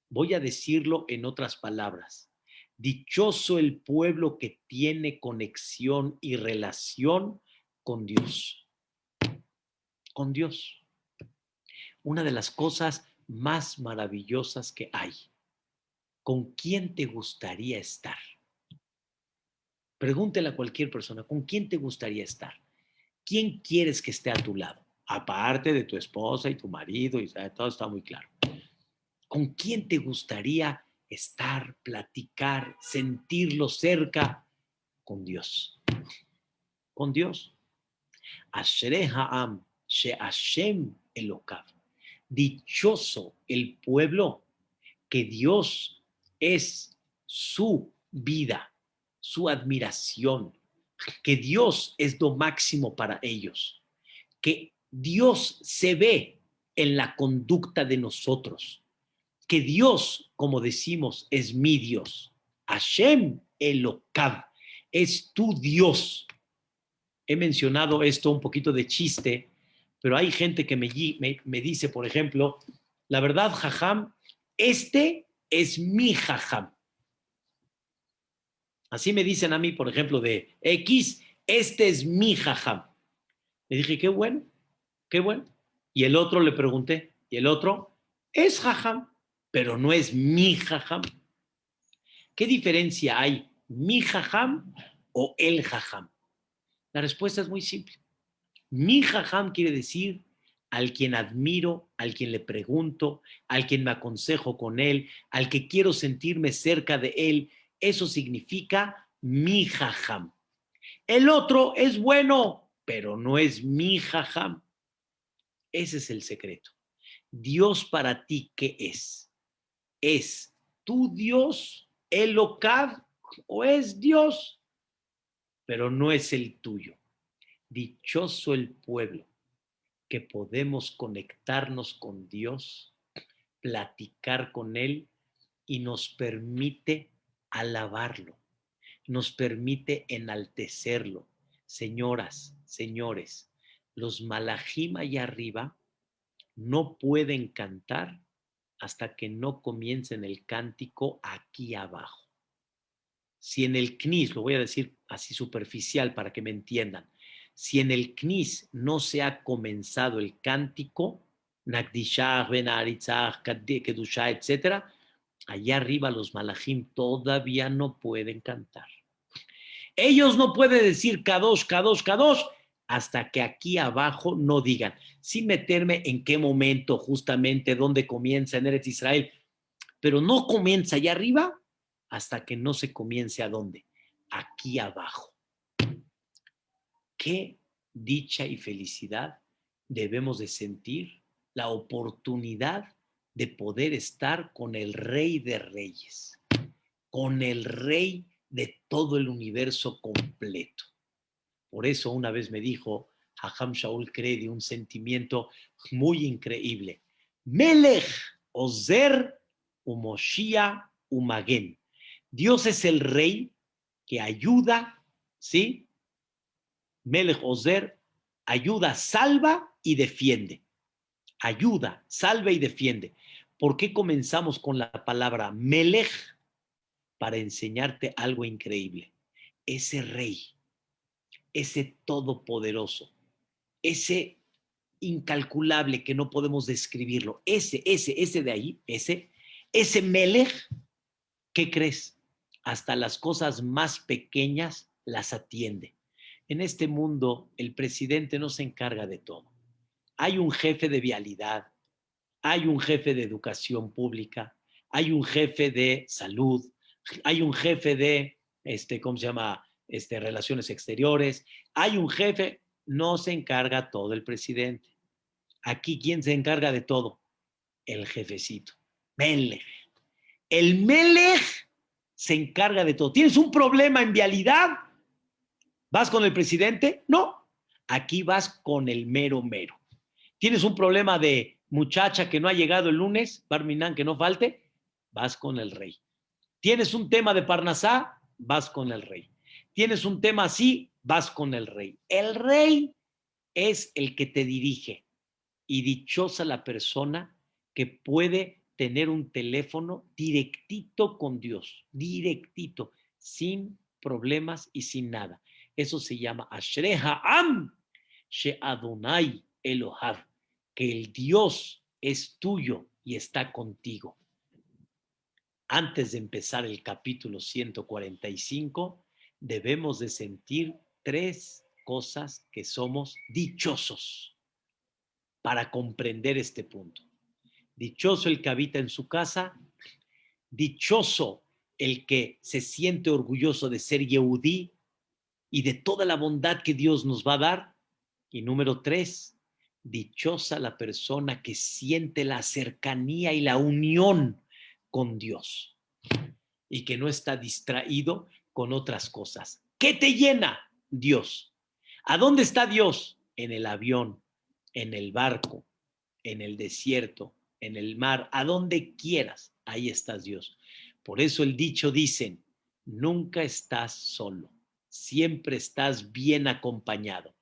[SPEAKER 1] Voy a decirlo en otras palabras. Dichoso el pueblo que tiene conexión y relación con Dios. Con Dios. Una de las cosas más maravillosas que hay. ¿Con quién te gustaría estar? Pregúntele a cualquier persona, ¿con quién te gustaría estar? ¿Quién quieres que esté a tu lado? Aparte de tu esposa y tu marido, y todo está muy claro. ¿Con quién te gustaría estar, platicar, sentirlo cerca? Con Dios. Con Dios. Ashrei ha'am she'ashem Elokav. Dichoso el pueblo que Dios es su vida, su admiración, que Dios es lo máximo para ellos, que Dios se ve en la conducta de nosotros, que Dios, como decimos, es mi Dios. Hashem Elokav, es tu Dios. He mencionado esto un poquito de chiste, pero hay gente que me dice, por ejemplo, la verdad, Jajam, este es mi Jajam. Así me dicen a mí, por ejemplo, de X, este es mi Jajam. Le dije, qué bueno, qué bueno. Y el otro le pregunté, y el otro es Jajam, pero no es mi Jajam. ¿Qué diferencia hay, mi Jajam o el Jajam? La respuesta es muy simple. Mi Jajam quiere decir al quien admiro, al quien le pregunto, al quien me aconsejo con él, al que quiero sentirme cerca de él. Eso significa mi Jajam. El otro es bueno, pero no es mi Jajam. Ese es el secreto. Dios para ti, ¿qué es? ¿Es tu Dios, Elokav, o es Dios, pero no es el tuyo? Dichoso el pueblo que podemos conectarnos con Dios, platicar con Él y nos permite alabarlo, nos permite enaltecerlo. Señoras, señores, los malajim allá arriba no pueden cantar hasta que no comiencen el cántico aquí abajo. Si en el CNIS, lo voy a decir así superficial para que me entiendan, si en el CNIS no se ha comenzado el cántico, Nakdishah, Benaritzah, Kedushah, etc., allá arriba los malajim todavía no pueden cantar. Ellos no pueden decir Kadosh, Kadosh, Kadosh, hasta que aquí abajo no digan, sin meterme en qué momento, justamente, dónde comienza en Eretz Israel, pero no comienza allá arriba hasta que no se comience a dónde, aquí abajo. Qué dicha y felicidad debemos de sentir la oportunidad de poder estar con el Rey de Reyes, con el Rey de todo el universo completo. Por eso una vez me dijo Hajam Shaul Kredi un sentimiento muy increíble. Melech Ozer Umoshia Umagen. Dios es el rey que ayuda, ¿sí? Melech Ozer, ayuda, salva y defiende. Ayuda, salva y defiende. ¿Por qué comenzamos con la palabra Melech? Para enseñarte algo increíble. Ese rey, ese todopoderoso, ese incalculable que no podemos describirlo, ese de ahí, ese Melech, ¿qué crees? Hasta las cosas más pequeñas las atiende. En este mundo, el presidente no se encarga de todo. Hay un jefe de vialidad, hay un jefe de educación pública, hay un jefe de salud, hay un jefe de, ¿cómo se llama? Relaciones exteriores, hay un jefe, no se encarga todo el presidente. Aquí, ¿quién se encarga de todo? El jefecito, Melech. El Melech se encarga de todo. ¿Tienes un problema en vialidad? ¿Vas con el presidente? No. Aquí vas con el mero mero. ¿Tienes un problema de muchacha que no ha llegado el lunes, Barminan, que no falte? Vas con el rey. ¿Tienes un tema de Parnasá? Vas con el rey. ¿Tienes un tema así? Vas con el rey. El rey es el que te dirige. Y dichosa la persona que puede tener un teléfono directito con Dios, directito, sin problemas y sin nada. Eso se llama Ashrei Ha'am She'adonai Elohav, que el Dios es tuyo y está contigo. Antes de empezar el capítulo 145, debemos de sentir tres cosas que somos dichosos para comprender este punto. Dichoso el que habita en su casa, dichoso el que se siente orgulloso de ser Yehudí y de toda la bondad que Dios nos va a dar. Y número tres, dichosa la persona que siente la cercanía y la unión con Dios. y que no está distraído con otras cosas. ¿Qué te llena? Dios. ¿A dónde está Dios? En el avión, en el barco, en el desierto, en el mar, a donde quieras, ahí estás Dios. Por eso el dicho dicen, nunca estás solo, siempre estás bien acompañado.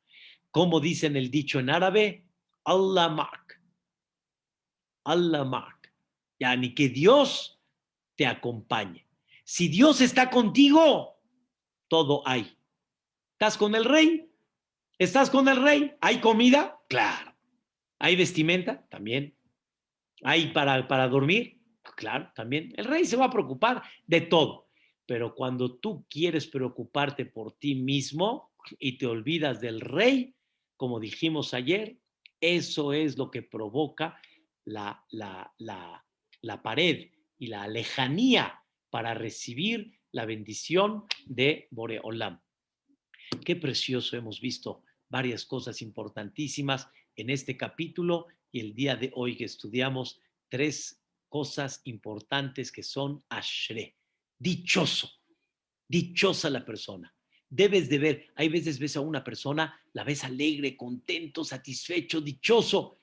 [SPEAKER 1] Como dicen el dicho en árabe, Allah ma'ak, Allah ma'ak. Yani que Dios te acompañe. Si Dios está contigo, todo hay. ¿Estás con el rey? ¿Estás con el rey? ¿Hay comida? Claro. ¿Hay vestimenta? También. ¿Hay para dormir? Claro, también. El rey se va a preocupar de todo. Pero cuando tú quieres preocuparte por ti mismo y te olvidas del rey, como dijimos ayer, eso es lo que provoca la pared y la lejanía para recibir la bendición de Boreolam. Qué precioso, hemos visto varias cosas importantísimas en este capítulo y el día de hoy que estudiamos 3 cosas importantes que son Ashre. Dichoso, dichosa la persona. Debes de ver, hay veces ves a una persona, la ves alegre, contento, satisfecho, dichoso.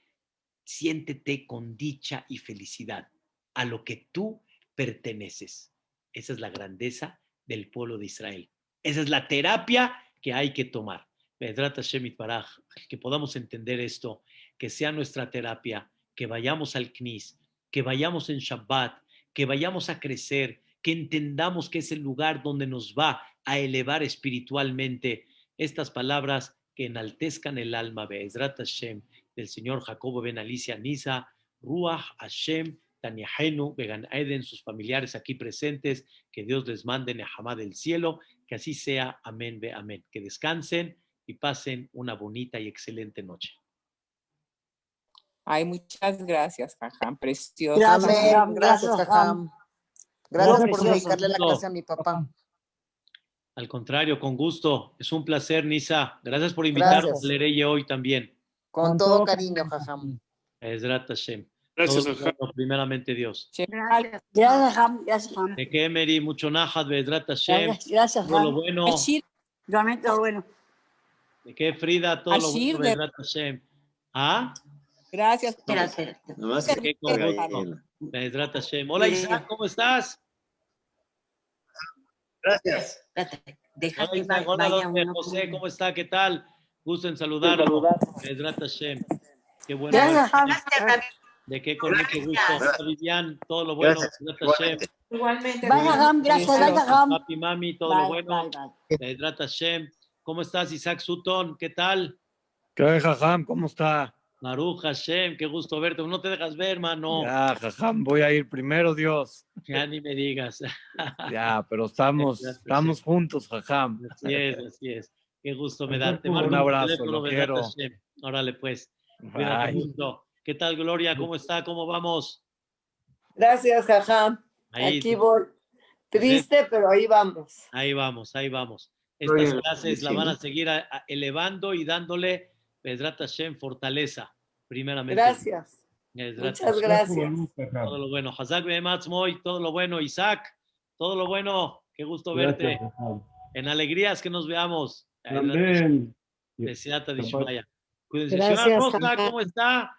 [SPEAKER 1] Siéntete con dicha y felicidad a lo que tú perteneces. Esa es la grandeza del pueblo de Israel. Esa es la terapia que hay que tomar. Que podamos entender esto, que sea nuestra terapia, que vayamos al CNIS, que vayamos en Shabbat, que vayamos a crecer, que entendamos que es el lugar donde nos va a elevar espiritualmente. Estas palabras que enaltezcan el alma, Be'ezrat Hashem, del señor Jacobo Ben Alicia Nisa, Ruach Hashem, Taniahenu, Began Eden, sus familiares aquí presentes, que Dios les mande Nehamá del cielo, que así sea, amén, ve amén. Que descansen y pasen una bonita y excelente noche.
[SPEAKER 2] Ay, muchas gracias, Jajam, precioso.
[SPEAKER 3] Gracias,
[SPEAKER 4] Amén.
[SPEAKER 3] Jajam.
[SPEAKER 4] Gracias, Jajam. Gracias por
[SPEAKER 1] Gracias.
[SPEAKER 4] dedicarle la clase a mi papá.
[SPEAKER 1] Al contrario, con gusto. Es un placer, Nisa. Gracias por invitarnos
[SPEAKER 4] Gracias.
[SPEAKER 1] a Lereye hoy también.
[SPEAKER 4] Con todo cariño, Jajam.
[SPEAKER 1] Ezrat Hashem.
[SPEAKER 5] Gracias,
[SPEAKER 1] Todo
[SPEAKER 5] Jajam.
[SPEAKER 1] bueno, primeramente Dios.
[SPEAKER 3] Gracias, Jajam. Gracias, Jajam.
[SPEAKER 1] De que Emeri, mucho nahat, Bezrat Hashem.
[SPEAKER 3] Gracias,
[SPEAKER 1] Todo lo
[SPEAKER 3] Jajam.
[SPEAKER 1] bueno.
[SPEAKER 2] Ashir,
[SPEAKER 3] Realmente lo bueno.
[SPEAKER 1] De que Frida, todo lo
[SPEAKER 2] Ashir
[SPEAKER 1] bueno,
[SPEAKER 2] de-
[SPEAKER 1] Bezrat Hashem. ¿Ah?
[SPEAKER 2] gracias.
[SPEAKER 3] Espérate.
[SPEAKER 5] Nomás
[SPEAKER 1] De que con gusto. Bezrat Hashem. Hola, Isaac, ¿cómo estás?
[SPEAKER 5] Gracias.
[SPEAKER 3] Deja
[SPEAKER 1] Hola,
[SPEAKER 3] que
[SPEAKER 1] Isaac. Hola,
[SPEAKER 3] vaya
[SPEAKER 1] doctor
[SPEAKER 3] uno.
[SPEAKER 1] José, ¿cómo está? ¿Qué tal? Gusto en saludarlo. Bezrat Hashem. Qué bueno.
[SPEAKER 3] Gracias, Jajam.
[SPEAKER 1] De que con mucho gusto. Hola, Vivian, todo lo bueno.
[SPEAKER 5] Gracias.
[SPEAKER 1] Bezrat Hashem.
[SPEAKER 2] Igualmente.
[SPEAKER 3] Bye, Jajam. Gracias, bye, Jajam.
[SPEAKER 1] Papi, mami, todo lo
[SPEAKER 3] Bye,
[SPEAKER 1] bueno.
[SPEAKER 3] bye, bye.
[SPEAKER 1] Bezrat Hashem. ¿Cómo estás, Isaac Sutton? ¿Qué tal?
[SPEAKER 6] ¿Qué hay, Jajam? ¿Cómo está?
[SPEAKER 1] Baruch Hashem, qué gusto verte. No te dejas ver, hermano.
[SPEAKER 6] Ya, Jajam, voy a ir primero, Dios.
[SPEAKER 1] Ya ni me digas.
[SPEAKER 6] Ya, pero estamos juntos, Jajam.
[SPEAKER 1] Así es, así es. Qué gusto me da. Te marco
[SPEAKER 6] Un abrazo,
[SPEAKER 1] teléfono,
[SPEAKER 6] lo
[SPEAKER 1] Bezrat
[SPEAKER 6] quiero.
[SPEAKER 1] Hashem. Órale, pues. Cuídate
[SPEAKER 6] Bye.
[SPEAKER 1] mucho. ¿Qué tal, Gloria? ¿Cómo está? ¿Cómo vamos?
[SPEAKER 4] Gracias, Jajam.
[SPEAKER 1] Ahí,
[SPEAKER 4] Aquí voy. Triste, pero ahí vamos.
[SPEAKER 1] ahí vamos, ahí vamos.
[SPEAKER 5] Estoy
[SPEAKER 1] Estas
[SPEAKER 5] en la
[SPEAKER 1] clases la van a
[SPEAKER 5] oficina.
[SPEAKER 1] seguir elevando y dándole, Bezrat Hashem, fortaleza, primeramente.
[SPEAKER 4] Gracias.
[SPEAKER 1] Bezrat
[SPEAKER 4] Muchas gracias.
[SPEAKER 1] Todo lo bueno. Hazak Behematz-Moy, todo lo bueno. Isaac, todo lo bueno. Qué gusto verte. En alegrías que nos veamos.
[SPEAKER 7] Amén.
[SPEAKER 1] Deseata Dishmaya. Cuídense.
[SPEAKER 3] Gracias,
[SPEAKER 1] Señora Rosa,
[SPEAKER 3] Jajam.
[SPEAKER 1] ¿cómo está?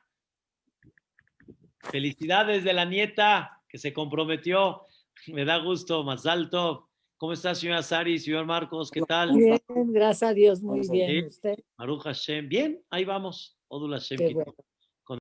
[SPEAKER 1] Felicidades de la nieta que se comprometió. Me da gusto, más alto. ¿Cómo está, señora Sari, señor Marcos? ¿Qué tal?
[SPEAKER 8] Bien, gracias a Dios, muy
[SPEAKER 1] Sí.
[SPEAKER 8] bien. ¿Usted?
[SPEAKER 1] Baruch Hashem. Bien, ahí vamos. Odul Hashem.
[SPEAKER 8] Qué
[SPEAKER 1] Kitov.
[SPEAKER 8] bueno.